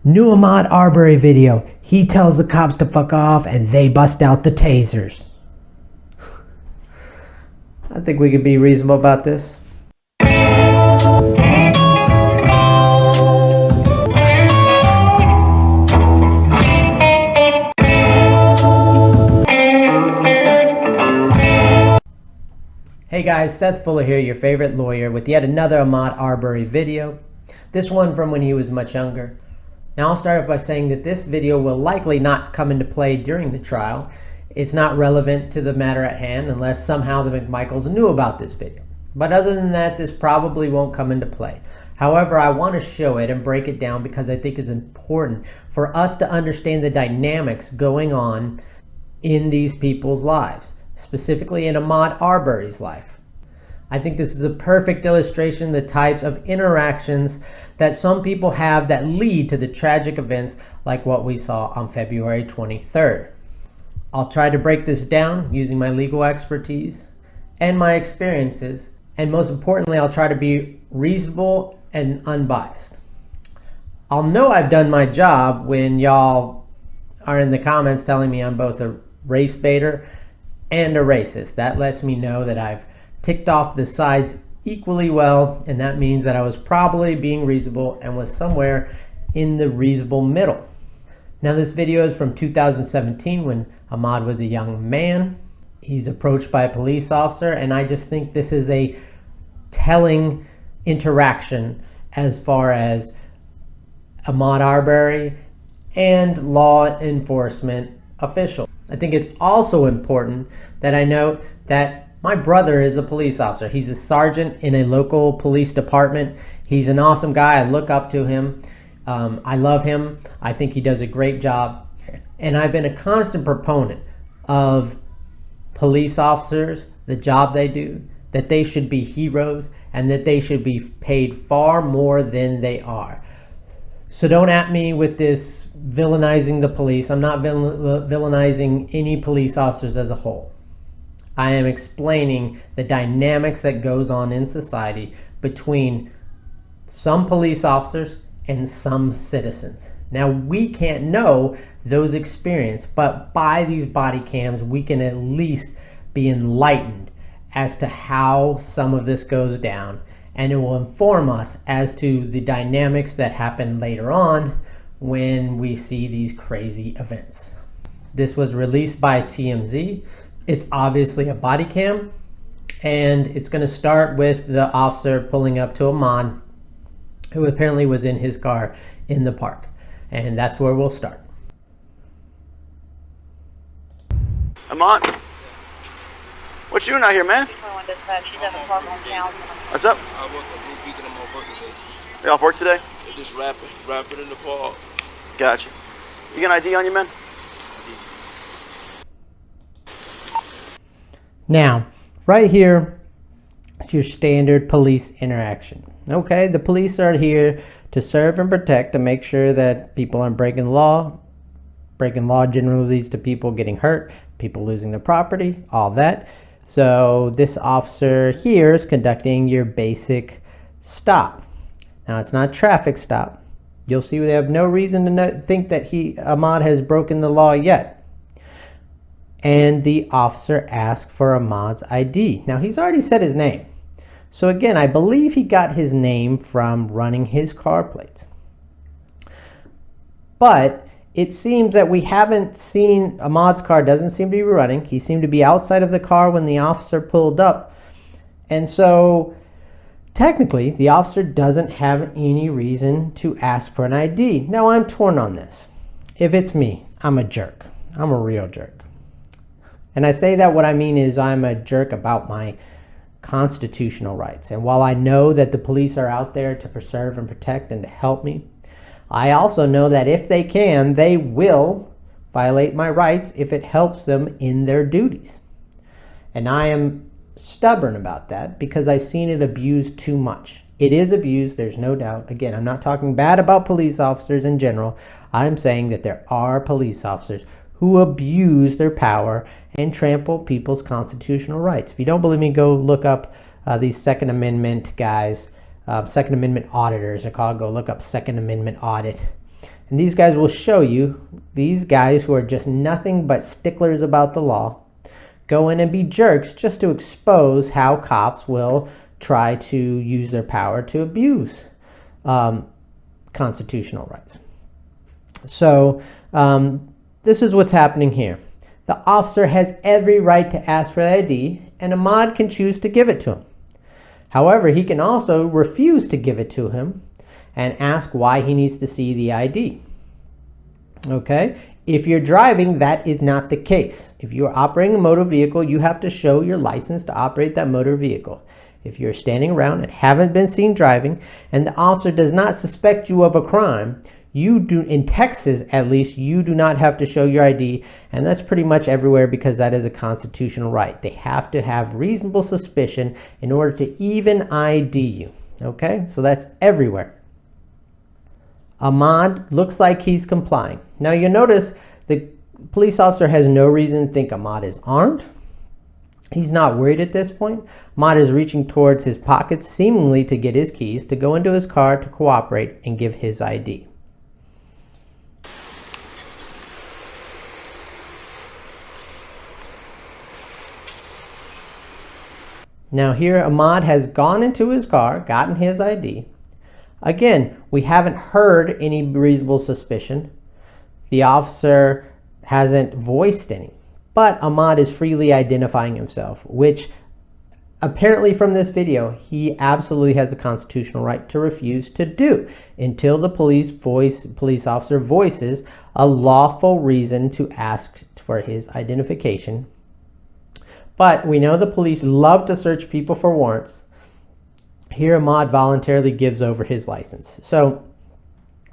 New Ahmaud Arbery video. He tells the cops to fuck off and they bust out the tasers. I think we could be reasonable about this. Hey guys, Seth Fuller here, your favorite lawyer, with yet another Ahmaud Arbery video. This one from when he was much younger. Now I'll start off by saying that this video will likely not come into play during the trial. It's not relevant to the matter at hand unless somehow the McMichaels knew about this video. But other than that, this probably won't come into play. However, I want to show it and break it down because I think it's important for us to understand the dynamics going on in these people's lives, specifically in Ahmaud Arbery's life. I think this is a perfect illustration of the types of interactions that some people have that lead to the tragic events like what we saw on February 23rd. I'll try to break this down using my legal expertise and my experiences, and most importantly, I'll try to be reasonable and unbiased. I'll know I've done my job when y'all are in the comments telling me I'm both a race baiter and a racist. That lets me know that I've ticked off the sides equally well, and that means that I was probably being reasonable and was somewhere in the reasonable middle. Now this video is from 2017 when Ahmaud was a young man. He's approached by a police officer, and I just think this is a telling interaction as far as Ahmaud Arbery and law enforcement officials. I think it's also important that I note that my brother is a police officer. He's a sergeant in a local police department. He's an awesome guy. I look up to him. I love him. I think he does a great job. And I've been a constant proponent of police officers, the job they do, that they should be heroes and that they should be paid far more than they are. So don't at me with this villainizing the police. I'm not villainizing any police officers as a whole. I am explaining the dynamics that goes on in society between some police officers and some citizens. Now we can't know those experiences, but by these body cams, we can at least be enlightened as to how some of this goes down, and it will inform us as to the dynamics that happen later on when we see these crazy events. This was released by TMZ. It's obviously a body cam, and it's going to start with the officer pulling up to Ahmaud, who apparently was in his car in the park. And that's where we'll start. Ahmaud, what you doing out here, man? What's up? I work at Blue Beacon. I'm on work today. You off work today? They're just rapping in the park. Gotcha. You got an ID on you, man? Now, right here is your standard police interaction. Okay, the police are here to serve and protect, to make sure that people aren't breaking the law. Breaking law generally leads to people getting hurt, people losing their property, all that. So this officer here is conducting your basic stop. Now it's not a traffic stop. You'll see they have no reason to think that Ahmaud has broken the law yet. And the officer asked for Ahmaud's ID. Now he's already said his name. So again, I believe he got his name from running his car plates. But it seems that we haven't seen, Ahmaud's car doesn't seem to be running. He seemed to be outside of the car when the officer pulled up. And so technically the officer doesn't have any reason to ask for an ID. Now I'm torn on this. If it's me, I'm a jerk. I'm a real jerk. And I say that what I mean is I'm a jerk about my constitutional rights. And while I know that the police are out there to preserve and protect and to help me, I also know that if they can, they will violate my rights if it helps them in their duties. And I am stubborn about that because I've seen it abused too much. It is abused, there's no doubt. Again, I'm not talking bad about police officers in general. I'm saying that there are police officers who abuse their power and trample people's constitutional rights. If you don't believe me, go look up these Second Amendment guys, Second Amendment auditors are called. Go look up Second Amendment audit, And these guys will show you, these guys who are just nothing but sticklers about the law, go in and be jerks just to expose how cops will try to use their power to abuse constitutional rights. So this is what's happening here. The officer has every right to ask for the ID, and Ahmaud can choose to give it to him. However, he can also refuse to give it to him and ask why he needs to see the ID. Okay? If you're driving, that is not the case. If you're operating a motor vehicle, you have to show your license to operate that motor vehicle. If you're standing around and haven't been seen driving, and the officer does not suspect you of a crime, you do, in Texas at least, you do not have to show your ID, and that's pretty much everywhere because that is a constitutional right. They have to have reasonable suspicion in order to even ID you. Okay? So that's everywhere. Ahmaud looks like he's complying. Now you'll notice the police officer has no reason to think Ahmaud is armed. He's not worried at this point. Ahmaud is reaching towards his pockets, seemingly to get his keys, to go into his car to cooperate and give his ID. Now here Ahmaud has gone into his car, gotten his ID. Again, we haven't heard any reasonable suspicion. The officer hasn't voiced any. But Ahmaud is freely identifying himself, which apparently from this video, he absolutely has a constitutional right to refuse to do until the police officer voices a lawful reason to ask for his identification. But we know the police love to search people for warrants. Here, Ahmaud voluntarily gives over his license. So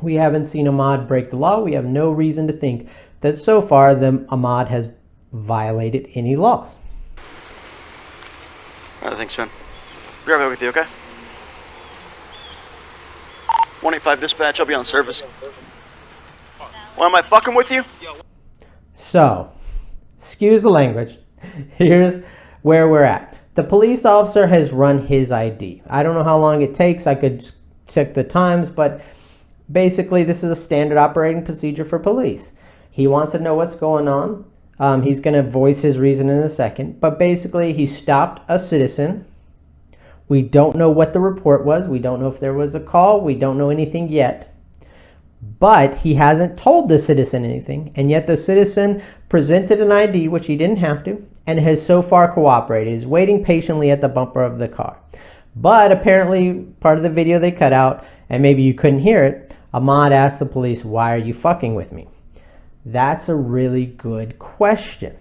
we haven't seen Ahmaud break the law. We have no reason to think that so far Ahmaud has violated any laws. All right, thanks, man. Grab it with you, okay? 185 dispatch, I'll be on service. Why am I fucking with you? So, excuse the language. Here's where we're at. The police officer has run his ID. I don't know how long it takes. I could check the times, but basically this is a standard operating procedure for police. He wants to know what's going on. He's going to voice his reason in a second, but basically he stopped a citizen. We don't know what the report was. We don't know if there was a call. We don't know anything yet. But he hasn't told the citizen anything, and yet the citizen presented an ID, which he didn't have to, and has so far cooperated. He's waiting patiently at the bumper of the car. But apparently, part of the video they cut out, and maybe you couldn't hear it, Ahmaud asked the police, "Why are you fucking with me?" That's a really good question.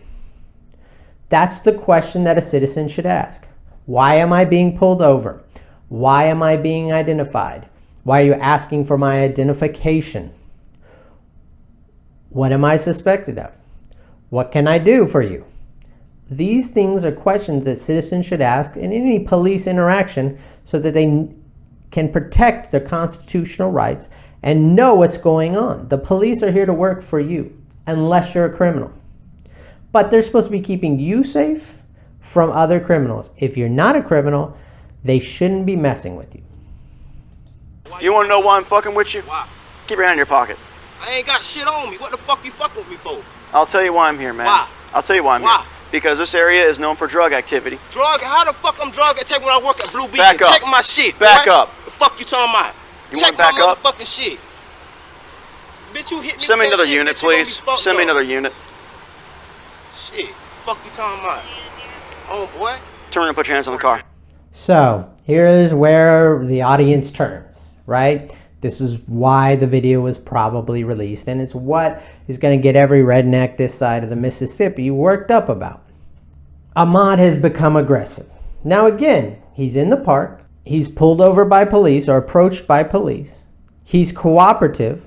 That's the question that a citizen should ask. Why am I being pulled over? Why am I being identified? Why are you asking for my identification? What am I suspected of? What can I do for you? These things are questions that citizens should ask in any police interaction so that they can protect their constitutional rights and know what's going on. The police are here to work for you, unless you're a criminal. But they're supposed to be keeping you safe from other criminals. If you're not a criminal, they shouldn't be messing with you. You want to know why I'm fucking with you? Why? Keep your hand in your pocket. I ain't got shit on me. What the fuck you fucking with me for? I'll tell you why I'm here, man. Why? I'll tell you why I'm Why? here. Because this area is known for drug activity. Drug? How the fuck I'm drug at? Check when I work at Blue Beacon. Back up. Check my shit. Back boy. up. The fuck you talking about? You Check want back my up? motherfucking shit. Bitch, you hit me. Send me with that another shit, unit, bitch, you gonna be please. fucked Send me up. another unit. Shit. Fuck you talking about? Oh, boy. Turn around and put your hands on the car. So here is where the audience turns, right? This is why the video was probably released, and it's what is going to get every redneck this side of the Mississippi worked up about. Ahmaud has become aggressive. Now again, he's in the park. He's pulled over by police or approached by police. He's cooperative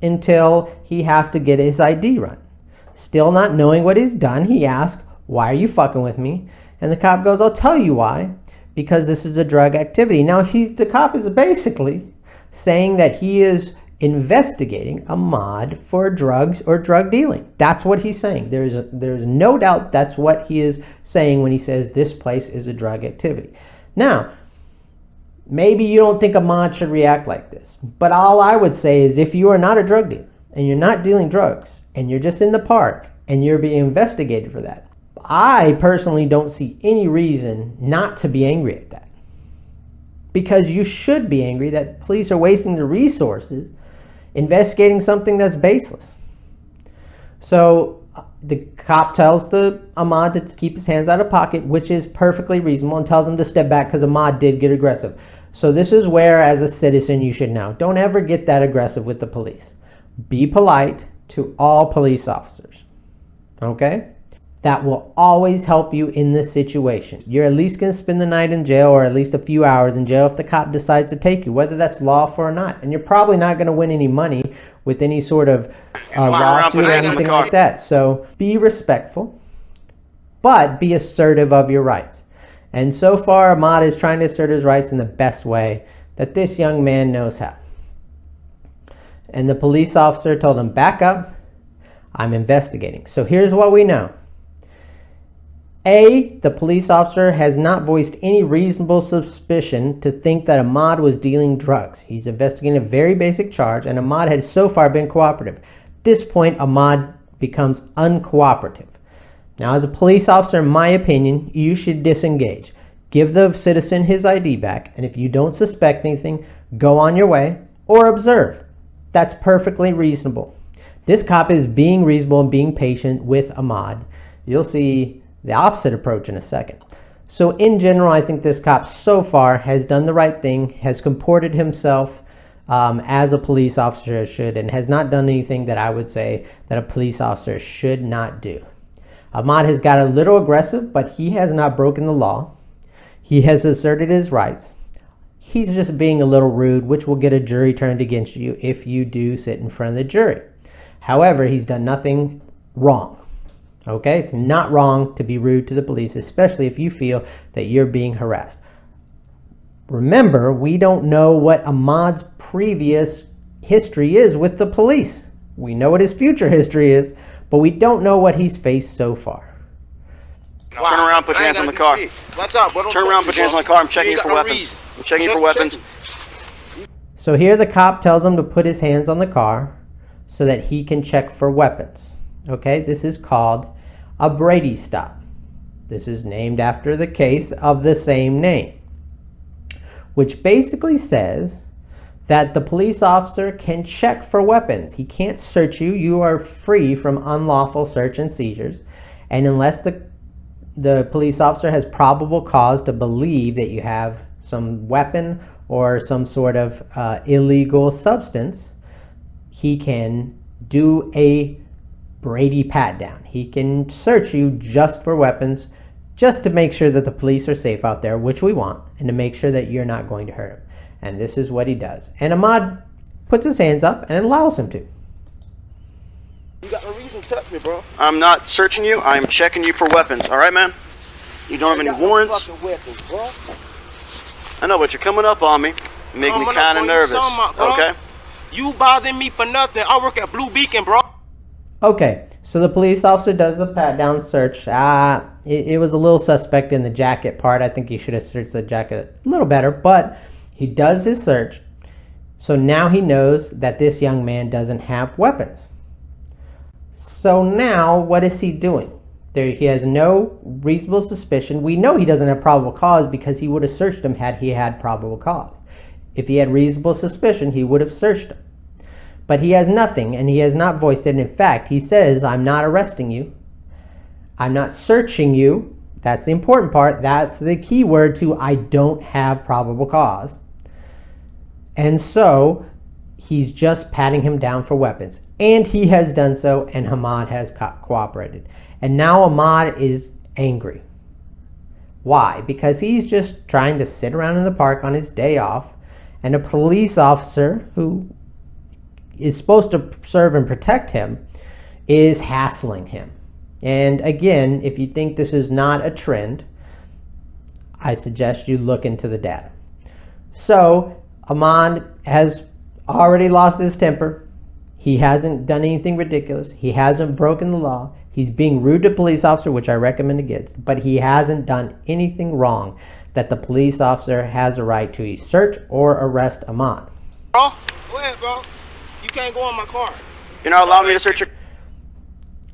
until he has to get his ID run. Still not knowing what he's done, he asks, "Why are you fucking with me?" And the cop goes, "I'll tell you why. Because this is a drug activity." Now the cop is basically saying that he is investigating Ahmaud for drugs or drug dealing. That's what he's saying. There's no doubt that's what he is saying when he says this place is a drug activity. Now, Maybe you don't think Ahmaud should react like this, but all I would say is if you are not a drug dealer and you're not dealing drugs and you're just in the park and you're being investigated for that, I personally don't see any reason not to be angry at that. Because you should be angry that police are wasting their resources investigating something that's baseless. So the cop tells the Ahmaud to keep his hands out of pocket, which is perfectly reasonable, and tells him to step back because Ahmaud did get aggressive. So this is where, as a citizen, you should know. Don't ever get that aggressive with the police. Be polite to all police officers. Okay? That will always help you in this situation. You're at least going to spend the night in jail, or at least a few hours in jail if the cop decides to take you, whether that's lawful or not. And you're probably not going to win any money with any sort of lawsuit or anything like that. So be respectful, but be assertive of your rights. And so far, Ahmaud is trying to assert his rights in the best way that this young man knows how. And the police officer told him, back up, I'm investigating. So here's what we know. A, the police officer has not voiced any reasonable suspicion to think that Ahmaud was dealing drugs. He's investigating a very basic charge, and Ahmaud had so far been cooperative. At this point, Ahmaud becomes uncooperative. Now, as a police officer, in my opinion, you should disengage. Give the citizen his ID back, and if you don't suspect anything, go on your way or observe. That's perfectly reasonable. This cop is being reasonable and being patient with Ahmaud. You'll see the opposite approach in a second. So in general, I think this cop so far has done the right thing, has comported himself as a police officer should, and has not done anything that I would say that a police officer should not do. Ahmaud has got a little aggressive, but he has not broken the law. He has asserted his rights. He's just being a little rude, which will get a jury turned against you if you do sit in front of the jury. However, he's done nothing wrong. Okay, it's not wrong to be rude to the police, especially if you feel that you're being harassed. Remember, we don't know what Ahmaud's previous history is with the police. We know what his future history is, but we don't know what he's faced so far. Turn around, put your hands on the car. Turn around, put your hands on the car. I'm checking you for weapons. I'm checking you for weapons. So here the cop tells him to put his hands on the car so that he can check for weapons. Okay, this is called a Brady Stop. This is named after the case of the same name, which basically says that the police officer can check for weapons. He can't search you. You are free from unlawful search and seizures. And unless the police officer has probable cause to believe that you have some weapon or some sort of illegal substance, he can do a Brady pat down. He can search you just for weapons, just to make sure that the police are safe out there, which we want, and to make sure that you're not going to hurt him. And this is what he does. And Ahmaud puts his hands up and it allows him to. You got no reason to touch me, bro. I'm not searching you. I'm checking you for weapons. All right, man? You don't have any warrants? Weapons, bro. I know, but you're coming up on me. You make me kind of nervous. Okay? You bothering me for nothing. I work at Blue Beacon, bro. Okay, so the police officer does the pat down search. It was a little suspect in the jacket part. I think he should have searched the jacket a little better, but he does his search. So now he knows that this young man doesn't have weapons. So now what is he doing? He has no reasonable suspicion. We know he doesn't have probable cause because he would have searched him had he had probable cause. If he had reasonable suspicion, he would have searched him. But he has nothing, and he has not voiced it. In fact, he says, I'm not arresting you. I'm not searching you. That's the important part. That's the key word to I don't have probable cause. And so he's just patting him down for weapons. And he has done so, and Ahmaud has cooperated. And now Ahmaud is angry. Why? Because he's just trying to sit around in the park on his day off, and a police officer who is supposed to serve and protect him is hassling him. And again, if you think this is not a trend, I suggest you look into the data. So Ahmaud has already lost his temper. He hasn't done anything ridiculous. He hasn't broken the law. He's being rude to a police officer, which I recommend against, but he hasn't done anything wrong that the police officer has a right to search or arrest Ahmaud. Bro, go ahead, bro. You can't go in my car. You're not allowing me to search your...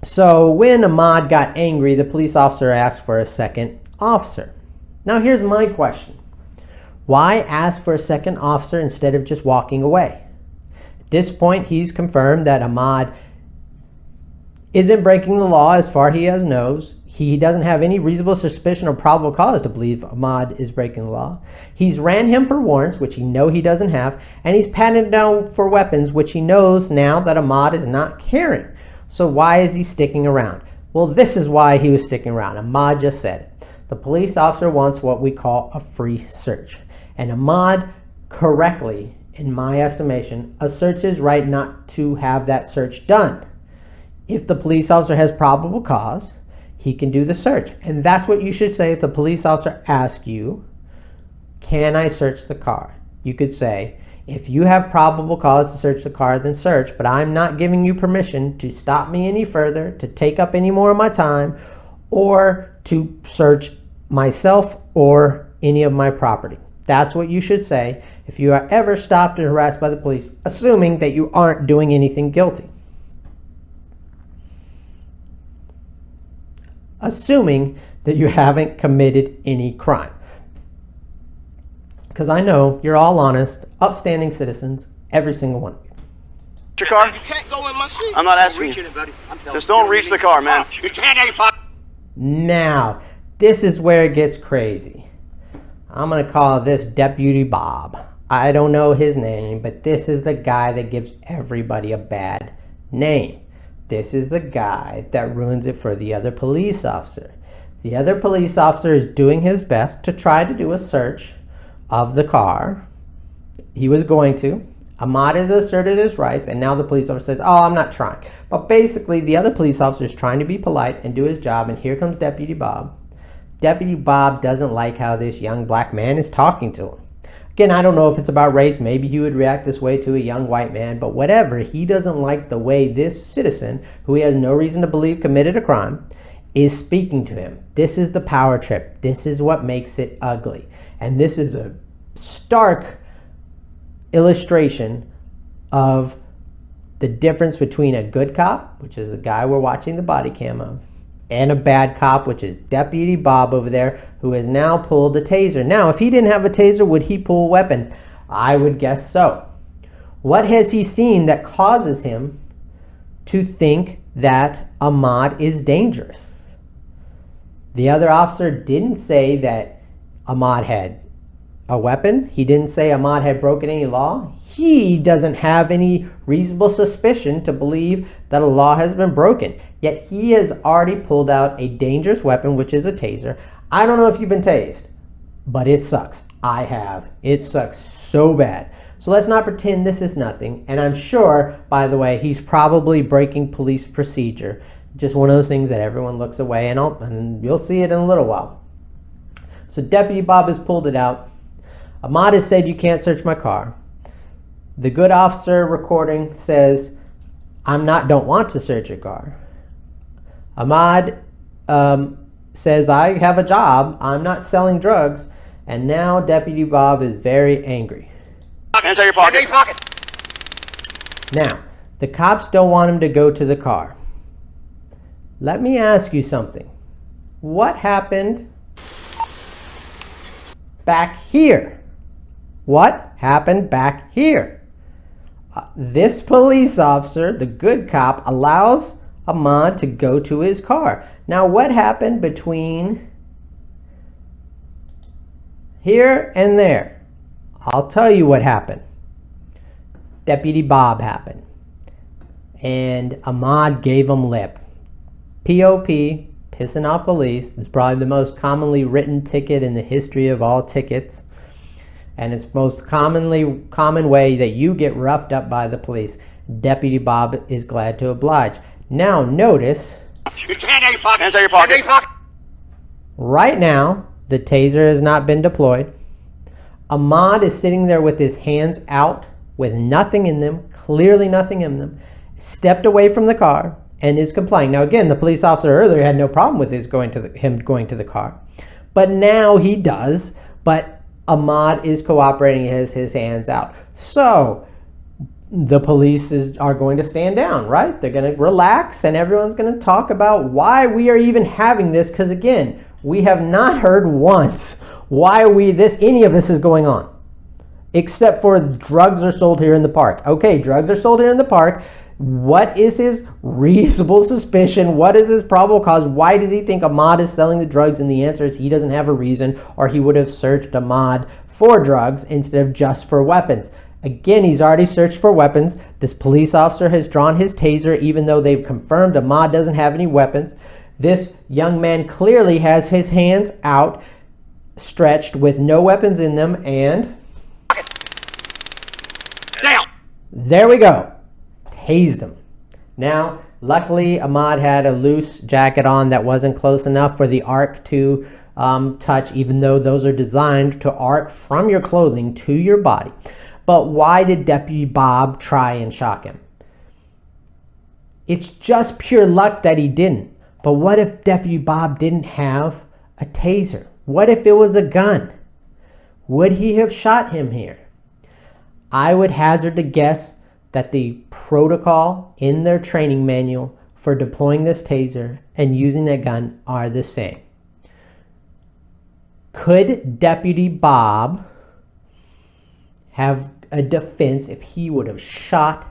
So when Ahmaud got angry, the police officer asked for a second officer. Now here's my question. Why ask for a second officer instead of just walking away? At this point, he's confirmed that Ahmaud isn't breaking the law as far as he knows. He doesn't have any reasonable suspicion or probable cause to believe Ahmaud is breaking the law. He's ran him for warrants, which he knows he doesn't have, and he's patted down for weapons, which he knows now that Ahmaud is not carrying. So why is he sticking around? Well, this is why he was sticking around. Ahmaud just said it. The police officer wants what we call a free search. And Ahmaud correctly, in my estimation, asserts his right not to have that search done. If the police officer has probable cause, he can do the search. And that's what you should say if the police officer asks you, can I search the car? You could say, if you have probable cause to search the car, then search, but I'm not giving you permission to stop me any further, to take up any more of my time, or to search myself or any of my property. That's what you should say if you are ever stopped and harassed by the police, assuming that you aren't doing anything guilty. Assuming that you haven't committed any crime. Because I know you're all honest, upstanding citizens, every single one of you. Your car? You can't go in my shit. I'm not asking you. Just don't reach the car, man. You can't. Now, this is where it gets crazy. I'm going to call this Deputy Bob. I don't know his name, but this is the guy that gives everybody a bad name. This is the guy that ruins it for the other police officer. The other police officer is doing his best to try to do a search of the car. He was going to. Ahmaud has asserted his rights, and now the police officer says, oh, I'm not trying. But basically, the other police officer is trying to be polite and do his job, and here comes Deputy Bob. Deputy Bob doesn't like how this young black man is talking to him. Again, I don't know if it's about race. Maybe he would react this way to a young white man, but whatever. He doesn't like the way this citizen, who he has no reason to believe committed a crime, is speaking to him. This is the power trip. This is what makes it ugly. And this is a stark illustration of the difference between a good cop, which is the guy we're watching the body cam of, and a bad cop, which is Deputy Bob over there, who has now pulled a taser. Now, if he didn't have a taser, would he pull a weapon? I would guess so. What has he seen that causes him to think that Ahmaud is dangerous? The other officer didn't say that Ahmaud had a weapon. He didn't say Ahmaud had broken any law. He doesn't have any reasonable suspicion to believe that a law has been broken. Yet he has already pulled out a dangerous weapon, which is a taser. I don't know if you've been tased, but it sucks. I have. It sucks so bad. So let's not pretend this is nothing. And I'm sure, by the way, he's probably breaking police procedure. Just one of those things that everyone looks away, and you'll see it in a little while. So Deputy Bob has pulled it out. Ahmaud has said, you can't search my car. The good officer recording says, don't want to search your car. Ahmaud says, I have a job. I'm not selling drugs. And now Deputy Bob is very angry. Hands out your pocket. Now, the cops don't want him to go to the car. Let me ask you something. What happened back here? What happened back here? This police officer, the good cop, allows Ahmaud to go to his car. Now, what happened between here and there? I'll tell you what happened. Deputy Bob happened. And Ahmaud gave him lip. POP, pissing off police. It's probably the most commonly written ticket in the history of all tickets. And it's most common way that you get roughed up by the police. Deputy Bob is glad to oblige. Now notice, Hands out your pocket. right now, the taser has not been deployed. Ahmaud is sitting there with his hands out, with nothing in them, clearly nothing in them. stepped away from the car and is complying. Now again, the police officer earlier had no problem with him going to the car, but now he does. But Ahmaud is cooperating, has his hands out. So the police are going to stand down, right? They're going to relax, and everyone's going to talk about why we are even having this. Because again, we have not heard once why any of this is going on, except for drugs are sold here in the park. Okay, drugs are sold here in the park. What is his reasonable suspicion? What is his probable cause? Why does he think Ahmaud is selling the drugs? And the answer is he doesn't have a reason, or he would have searched Ahmaud for drugs instead of just for weapons. Again, he's already searched for weapons. This police officer has drawn his taser, even though they've confirmed Ahmaud doesn't have any weapons. This young man clearly has his hands out, stretched with no weapons in them, and Down. There we go. Tased him. Now, luckily, Ahmaud had a loose jacket on that wasn't close enough for the arc to touch, even though those are designed to arc from your clothing to your body. But why did Deputy Bob try and shock him? It's just pure luck that he didn't. But what if Deputy Bob didn't have a taser? What if it was a gun? Would he have shot him here? I would hazard to guess that the protocol in their training manual for deploying this taser and using that gun are the same. Could Deputy Bob have a defense if he would have shot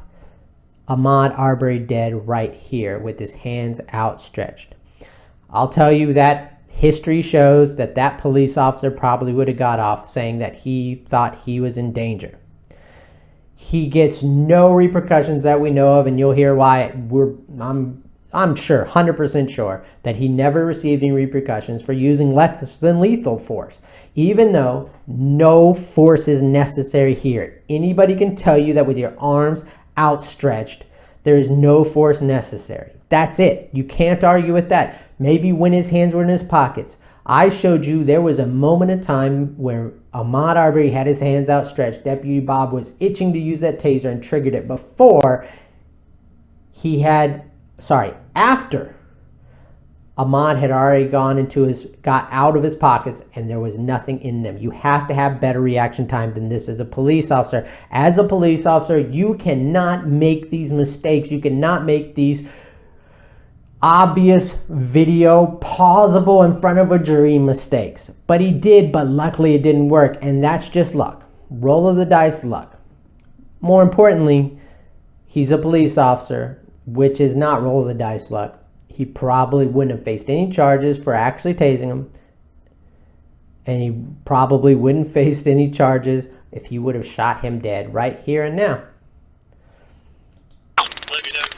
Ahmaud Arbery dead right here with his hands outstretched? I'll tell you that history shows that that police officer probably would have got off saying that he thought he was in danger. He gets no repercussions that we know of, and you'll hear why. I'm sure, 100% sure, that he never received any repercussions for using less than lethal force, even though no force is necessary here. Anybody can tell you that with your arms outstretched, there is no force necessary. That's it. You can't argue with that. Maybe when his hands were in his pockets. I showed you there was a moment in time where Ahmaud Arbery had his hands outstretched. Deputy Bob was itching to use that taser and triggered it after Ahmaud had already got out of his pockets and there was nothing in them. You have to have better reaction time than this as a police officer. As a police officer, you cannot make these mistakes. You cannot make these obvious video pausable in front of a jury mistakes. But he did, but luckily it didn't work, and that's just luck. Roll of the dice luck. More importantly, he's a police officer, which is not roll of the dice luck. He probably wouldn't have faced any charges for actually tasing him, and he probably wouldn't have faced any charges if he would have shot him dead right here and now.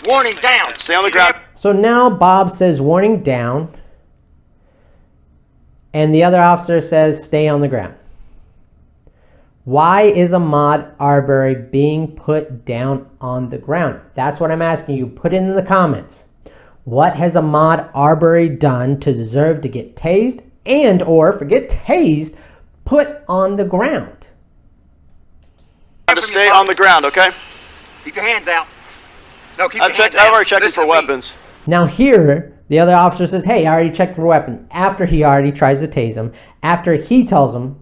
Warning, down. Stay on the ground. So now Bob says warning, down, and the other officer says stay on the ground. Why is Ahmaud Arbery being put down on the ground? That's what I'm asking you. Put it in the comments. What has Ahmaud Arbery done to deserve to get tased and or, forget tased, put on the ground? To stay on the ground, okay? Keep your hands out. No, keep I've already checked for weapons. Now here, the other officer says, hey, I already checked for weapons. After he already tries to tase him. After he tells him,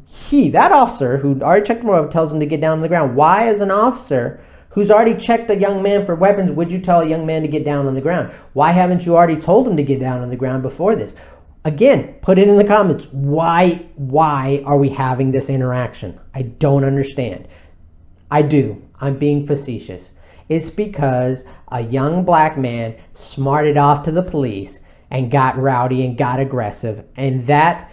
that officer who already checked for weapons tells him to get down on the ground. Why, as an officer who's already checked a young man for weapons, would you tell a young man to get down on the ground? Why haven't you already told him to get down on the ground before this? Again, put it in the comments. Why are we having this interaction? I don't understand. I do. I'm being facetious. It's because a young black man smarted off to the police and got rowdy and got aggressive, and that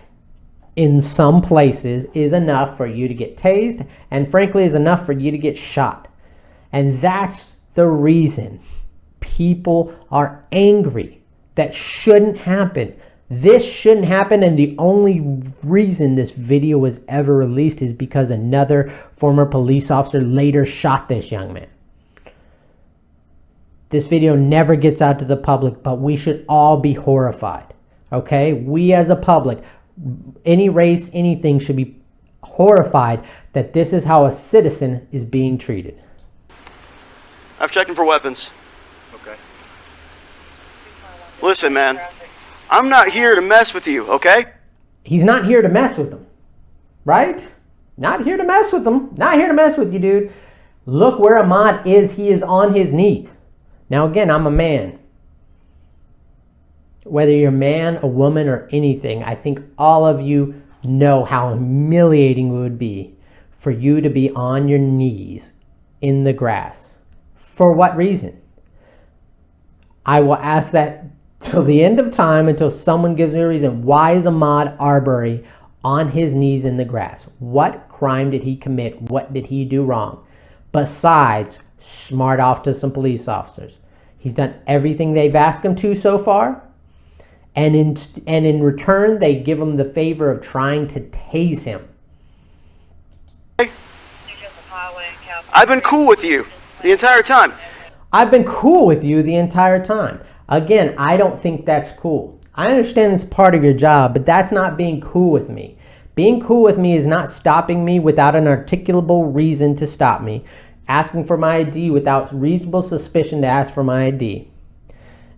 in some places is enough for you to get tased, and frankly is enough for you to get shot. And that's the reason people are angry. That shouldn't happen. This shouldn't happen, and the only reason this video was ever released is because another former police officer later shot this young man. This video never gets out to the public, but we should all be horrified, okay? We as a public, any race, anything, should be horrified that this is how a citizen is being treated. I've checked him for weapons. Listen, man, I'm not here to mess with you, okay? He's not here to mess with them, right? Not here to mess with them. Not here to mess with you, dude. Look where Ahmaud is. He is on his knees. Now, again, I'm a man. Whether you're a man, a woman, or anything, I think all of you know how humiliating it would be for you to be on your knees in the grass. For what reason? I will ask that till the end of time, until someone gives me a reason. Why is Ahmaud Arbery on his knees in the grass? What crime did he commit? What did he do wrong? Besides smart off to some police officers. He's done everything they've asked him to so far. And in return, they give him the favor of trying to tase him. I've been cool with you the entire time. I've been cool with you the entire time. Again, I don't think that's cool. I understand it's part of your job, but that's not being cool with me. Being cool with me is not stopping me without an articulable reason to stop me, asking for my ID without reasonable suspicion to ask for my ID,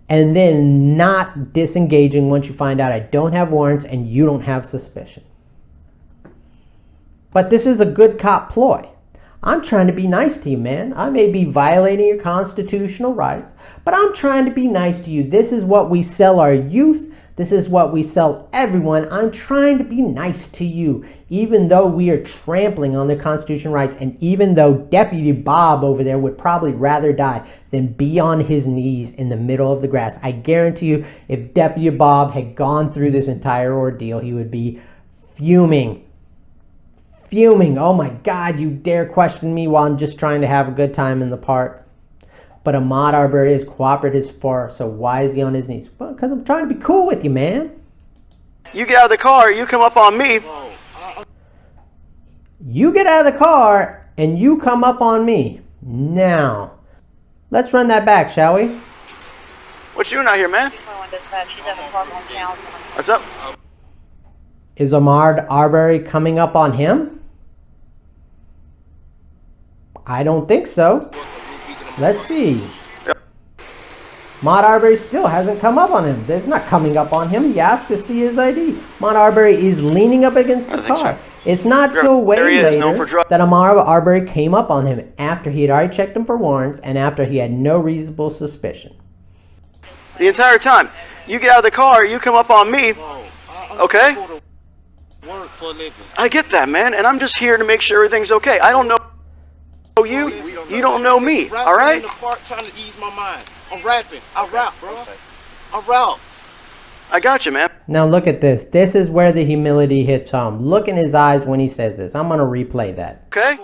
and then not disengaging once you find out I don't have warrants and you don't have suspicion. But this is a good cop ploy. I'm trying to be nice to you, man. I may be violating your constitutional rights, but I'm trying to be nice to you. This is what we sell our youth. This is what we sell everyone. I'm trying to be nice to you, even though we are trampling on their constitutional rights, and even though Deputy Bob over there would probably rather die than be on his knees in the middle of the grass. I guarantee you, if Deputy Bob had gone through this entire ordeal, he would be fuming. Fuming. Oh my God, you dare question me while I'm just trying to have a good time in the park. But Ahmaud Arbery is cooperative as far, so why is he on his knees? Well, because I'm trying to be cool with you, man. You get out of the car, you come up on me. You get out of the car and you come up on me. Now, let's run that back, shall we? What you doing out here, man? What's up? Is Ahmaud Arbery coming up on him? I don't think so. Let's see. Ahmaud Arbery still hasn't come up on him. There's not coming up on him. He asked to see his ID. Ahmaud Arbery is leaning up against the car. So. It's not till way later that Ahmaud Arbery came up on him after he had already checked him for warrants and after he had no reasonable suspicion. The entire time. You get out of the car, you come up on me. Okay? I get that, man, and I'm just here to make sure everything's okay. I don't know you. You don't know me, all right? In the park trying to ease my mind. I'm rapping. I rap, bro. I rap. I got you, man. Now look at this. This is where the humility hits home. Look in his eyes when he says this. I'm going to replay that. Okay?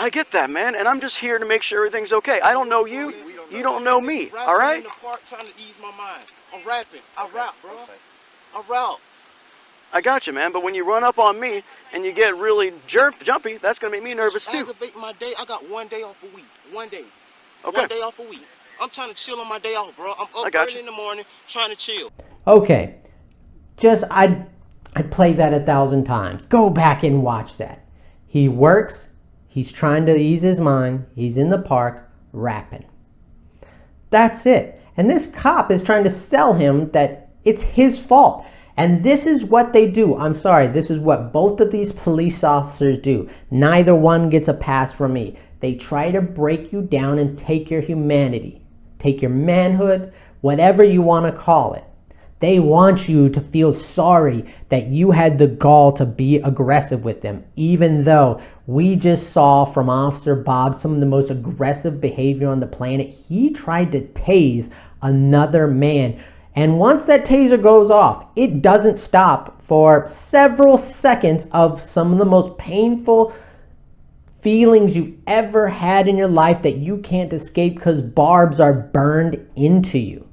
I get that, man, and I'm just here to make sure everything's okay. I don't know you. You don't know me, all right? In the park trying to ease my mind. I'm rapping. I rap, bro. I rap. I got you, man, but when you run up on me and you get really jumpy, that's going to make me nervous too. Aggravate my day. I got 1 day off a week. 1 day. Okay. 1 day off a week. I'm trying to chill on my day off, bro. I'm up early in the morning trying to chill. Okay. I'd play that 1,000 times. Go back and watch that. He works. He's trying to ease his mind. He's in the park rapping. That's it. And this cop is trying to sell him that it's his fault. And this is what they do. I'm sorry, this is what both of these police officers do. Neither one gets a pass from me. They try to break you down and take your humanity, take your manhood, whatever you want to call it. They want you to feel sorry that you had the gall to be aggressive with them, even though we just saw from Officer Bob some of the most aggressive behavior on the planet. He tried to tase another man. And once that taser goes off, it doesn't stop for several seconds of some of the most painful feelings you've ever had in your life that you can't escape because barbs are burned into you.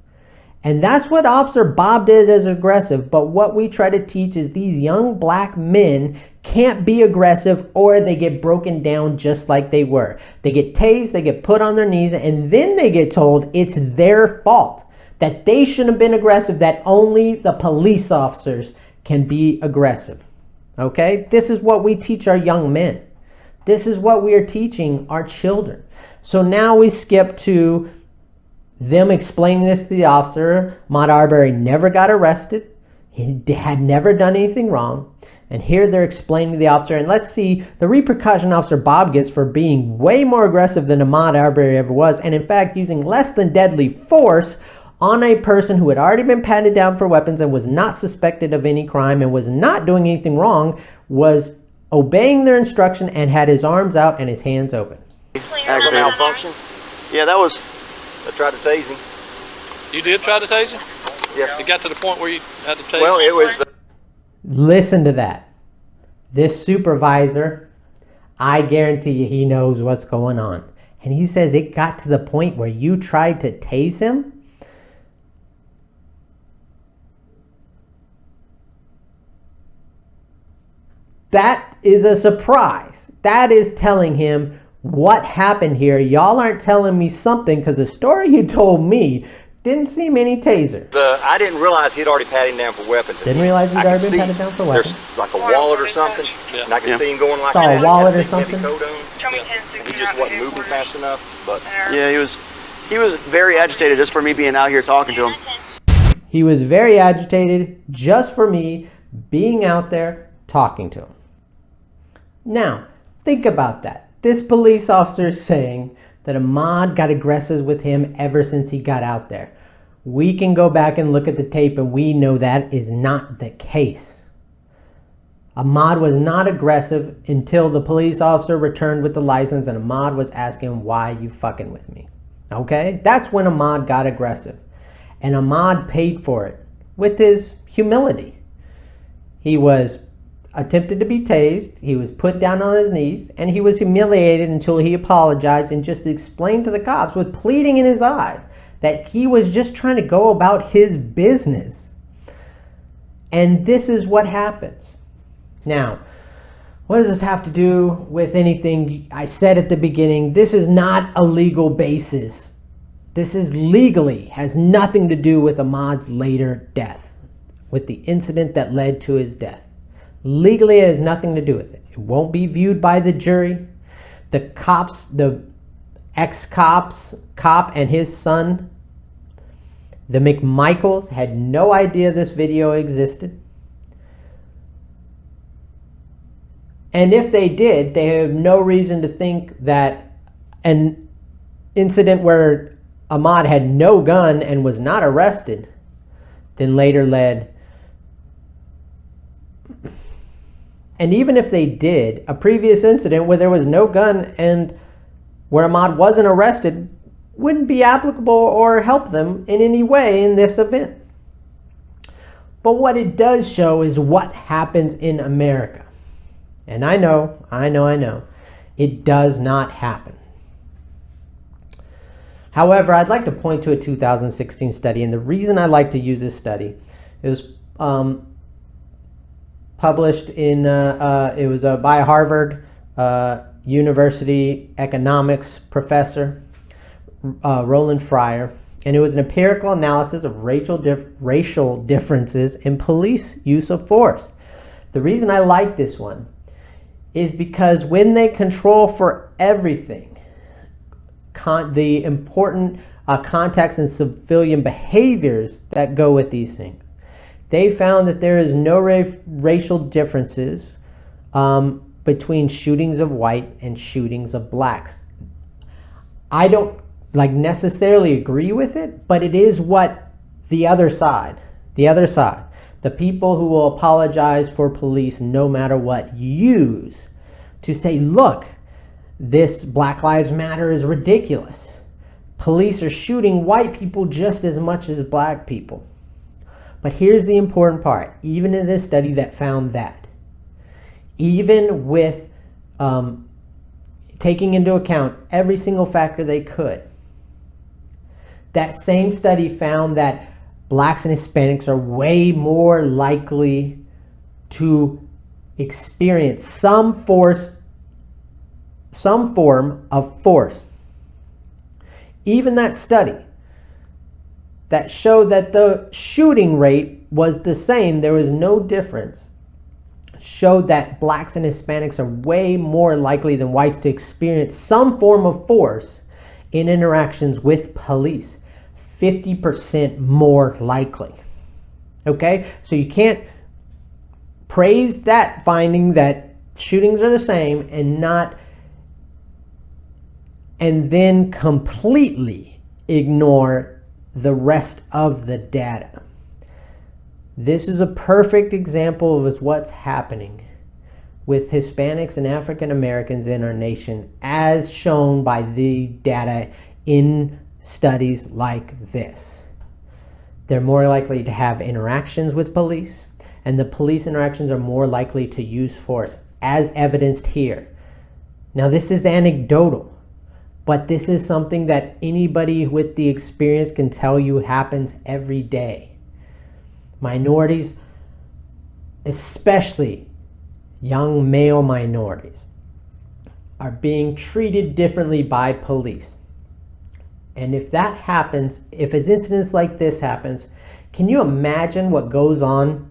And that's what Officer Bob did as aggressive. But what we try to teach is these young black men can't be aggressive or they get broken down just like they were. They get tased, they get put on their knees, and then they get told it's their fault. That they shouldn't have been aggressive, that only the police officers can be aggressive. Okay? This is what we teach our young men. This is what we are teaching our children. So now we skip to Them explaining this to the officer, Ahmaud Arbery never got arrested. He had never done anything wrong. And here they're explaining to the officer, and let's see the repercussion Officer Bob gets for being way more aggressive than Ahmaud Arbery ever was, and in fact using less than deadly force on a person who had already been patted down for weapons and was not suspected of any crime and was not doing anything wrong, was obeying their instruction and had his arms out and his hands open. Aggravated malfunction? Yeah, that was... I tried to tase him. You did try to tase him? Yeah. It got to the point where you had to tase Well, him? it was... Listen to that. This supervisor, I guarantee you he knows what's going on. And he says it got to the point where you tried to tase him? That is a surprise. That is telling him what happened here. Y'all aren't telling me something, because the story you told me didn't seem any taser. I didn't realize he'd already patted him down for weapons. Didn't realize he'd already been patted down for weapons. There's like a wallet or something, and I could see him going like Saw that. a wallet or He had a big something? heavy coat on, and he just wasn't moving fast enough. But Yeah, he was very agitated just for me being out here talking to him. He was very agitated just for me being out there talking to him. Now, think about that. This police officer is saying that Ahmaud got aggressive with him ever since he got out there. We can go back and look at the tape and we know that is not the case. Ahmaud was not aggressive until the police officer returned with the license and Ahmaud was asking, why you fucking with me? Okay? That's when Ahmaud got aggressive. And Ahmaud paid for it with his humility. He was attempted to be tased, he was put down on his knees, and he was humiliated until he apologized and just explained to the cops with pleading in his eyes that he was just trying to go about his business. And this is what happens. Now, what does this have to do with anything I said at the beginning? This is not a legal basis. This is legally, has nothing to do with Ahmaud's later death, with the incident that led to his death. Legally, it has nothing to do with it. It won't be viewed by the jury. The cops, the cop and his son, the McMichaels, had no idea this video existed. And if they did, they have no reason to think that an incident where Ahmaud had no gun and was not arrested then later led. And even if they did, a previous incident where there was no gun and where Ahmaud wasn't arrested wouldn't be applicable or help them in any way in this event. But what it does show is what happens in America. And I know, it does not happen. However, I'd like to point to a 2016 study, and the reason I like to use this study, it was published in, it was by a Harvard University economics professor, Roland Fryer, and it was an empirical analysis of racial differences in police use of force. The reason I like this one is because when they control for everything, the important context and civilian behaviors that go with these things, they found that there is no racial differences between shootings of white and shootings of blacks. I don't necessarily agree with it, but it is what the other side, the people who will apologize for police no matter what, use to say, look, this Black Lives Matter is ridiculous. Police are shooting white people just as much as black people. But here's the important part. Even in this study that found that, even with taking into account every single factor they could, that same study found that blacks and Hispanics are way more likely to experience some form of force. Even that study that showed that the shooting rate was the same, there was no difference, showed that blacks and Hispanics are way more likely than whites to experience some form of force in interactions with police. 50% more likely. Okay, so you can't praise that finding that shootings are the same and then completely ignore the rest of the data. This is a perfect example of what's happening with Hispanics and African Americans in our nation, as shown by the data in studies like this. They're more likely to have interactions with police, and the police interactions are more likely to use force, as evidenced here. Now, this is anecdotal, but this is something that anybody with the experience can tell you happens every day. Minorities, especially young male minorities, are being treated differently by police. And if that happens, if an incident like this happens, can you imagine what goes on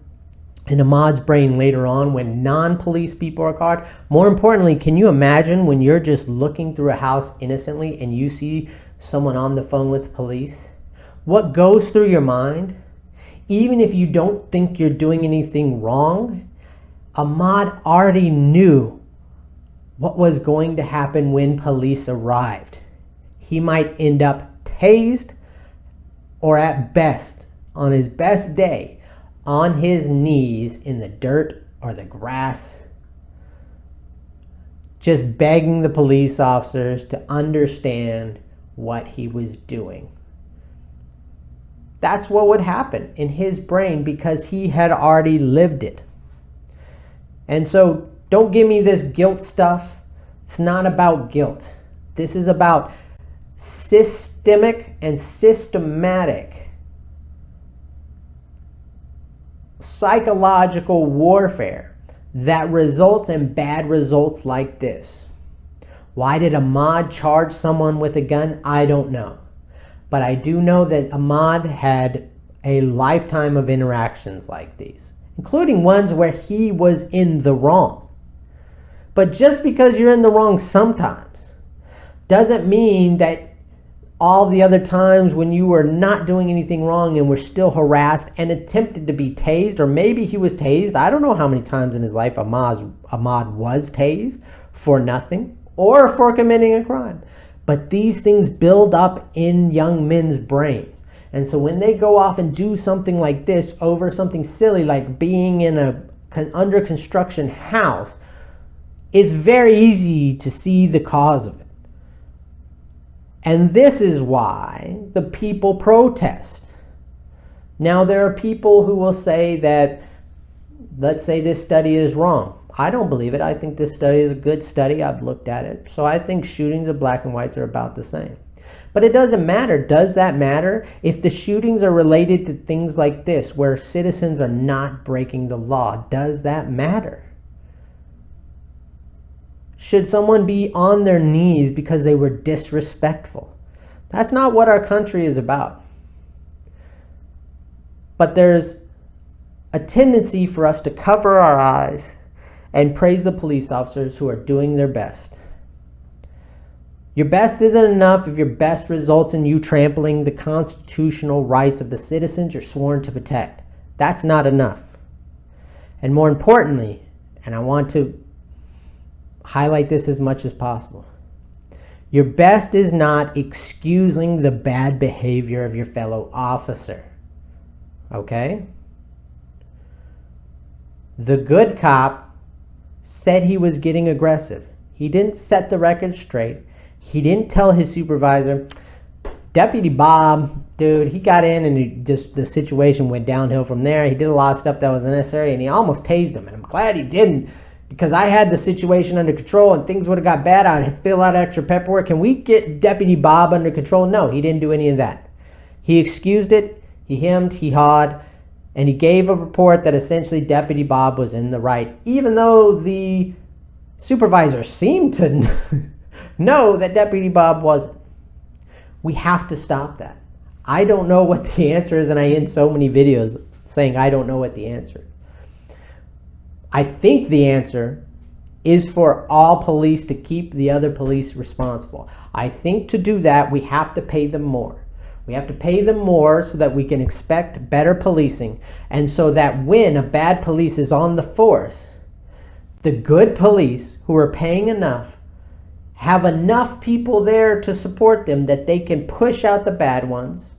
in Ahmaud's brain later on when non-police people are caught? More importantly, can you imagine when you're just looking through a house innocently and you see someone on the phone with police? What goes through your mind? Even if you don't think you're doing anything wrong, Ahmaud already knew what was going to happen when police arrived. He might end up tased, or at best, on his best day, on his knees in the dirt or the grass, just begging the police officers to understand what he was doing. That's what would happen in his brain because he had already lived it. And so don't give me this guilt stuff. It's not about guilt. This is about systemic and systematic psychological warfare that results in bad results like this. Why did Ahmaud charge someone with a gun? I don't know. But I do know that Ahmaud had a lifetime of interactions like these, including ones where he was in the wrong. But just because you're in the wrong sometimes doesn't mean that all the other times when you were not doing anything wrong and were still harassed and attempted to be tased, or maybe he was tased. I don't know how many times in his life Ahmaud was tased for nothing or for committing a crime. But these things build up in young men's brains. And so when they go off and do something like this over something silly like being in an under construction house, it's very easy to see the cause of it. And this is why the people protest. Now, there are people who will say that, let's say this study is wrong. I don't believe it. I think this study is a good study. I've looked at it. So I think shootings of black and whites are about the same. But it doesn't matter. Does that matter? If the shootings are related to things like this, where citizens are not breaking the law, does that matter? Should someone be on their knees because they were disrespectful? That's not what our country is about. But there's a tendency for us to cover our eyes and praise the police officers who are doing their best. Your best isn't enough if your best results in you trampling the constitutional rights of the citizens you're sworn to protect. That's not enough. And more importantly, and I want to highlight this as much as possible, your best is not excusing the bad behavior of your fellow officer. Okay? The good cop said he was getting aggressive. He didn't set the record straight. He didn't tell his supervisor, Deputy Bob, dude, he got in and the situation went downhill from there. He did a lot of stuff that was unnecessary and he almost tased him. And I'm glad he didn't, because I had the situation under control and things would have got bad. I'd fill out extra paperwork. Can we get Deputy Bob under control? No, he didn't do any of that. He excused it, he hemmed, he hawed, and he gave a report that essentially Deputy Bob was in the right, even though the supervisor seemed to know that Deputy Bob wasn't. We have to stop that. I don't know what the answer is, and I end so many videos saying I don't know what the answer is. I think the answer is for all police to keep the other police responsible. I think to do that, we have to pay them more. We have to pay them more so that we can expect better policing. And so that when a bad police is on the force, the good police who are paying enough have enough people there to support them that they can push out the bad ones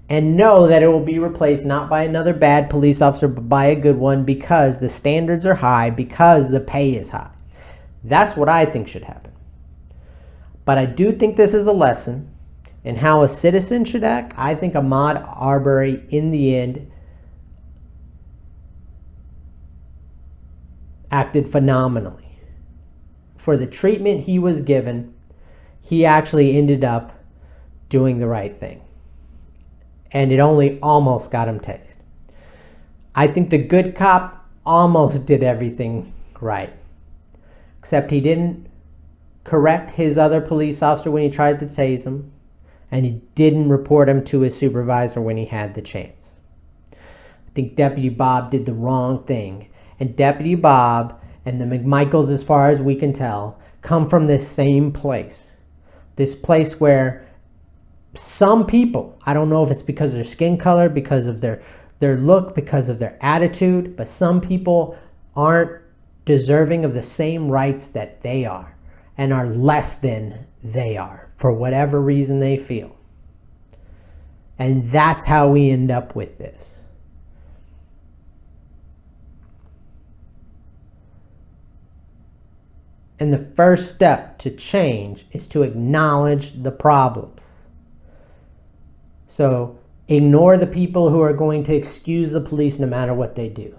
and know that it will be replaced not by another bad police officer but by a good one, because the standards are high, because the pay is high. That's what I think should happen. But I do think this is a lesson in how a citizen should act. I think Ahmaud Arbery, in the end, acted phenomenally. For the treatment he was given, he actually ended up doing the right thing. And it only almost got him tased. I think the good cop almost did everything right. Except he didn't correct his other police officer when he tried to tase him. And he didn't report him to his supervisor when he had the chance. I think Deputy Bob did the wrong thing. And Deputy Bob and the McMichaels, as far as we can tell, come from this same place. This place where some people, I don't know if it's because of their skin color, because of their look, because of their attitude, but some people aren't deserving of the same rights that they are and are less than they are for whatever reason they feel. And that's how we end up with this. And the first step to change is to acknowledge the problems. So ignore the people who are going to excuse the police no matter what they do.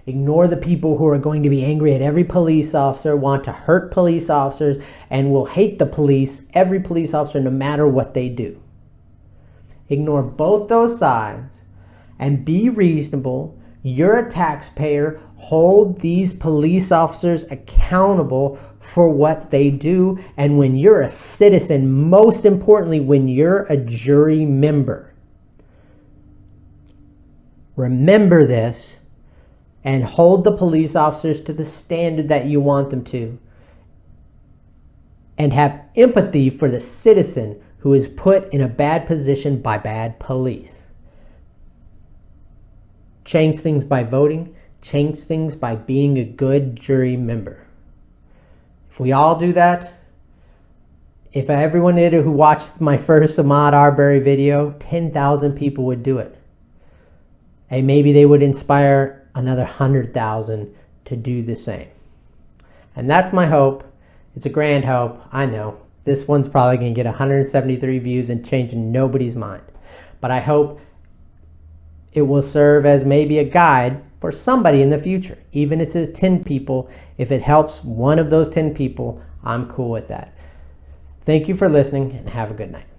Ignore the people who are going to be angry at every police officer, want to hurt police officers, and will hate the police, every police officer, no matter what they do. Ignore both those sides and be reasonable. You're a taxpayer. Hold these police officers accountable for what they do. And when you're a citizen, most importantly, when you're a jury member, remember this and hold the police officers to the standard that you want them to. And have empathy for the citizen who is put in a bad position by bad police. Change things by voting. Change things by being a good jury member. If we all do that, if everyone did it who watched my first Ahmaud Arbery video, 10,000 people would do it. And maybe they would inspire another 100,000 to do the same. And that's my hope. It's a grand hope. I know this one's probably going to get 173 views and change nobody's mind. But I hope it will serve as maybe a guide for somebody in the future. Even if it says 10 people, if it helps one of those 10 people, I'm cool with that. Thank you for listening and have a good night.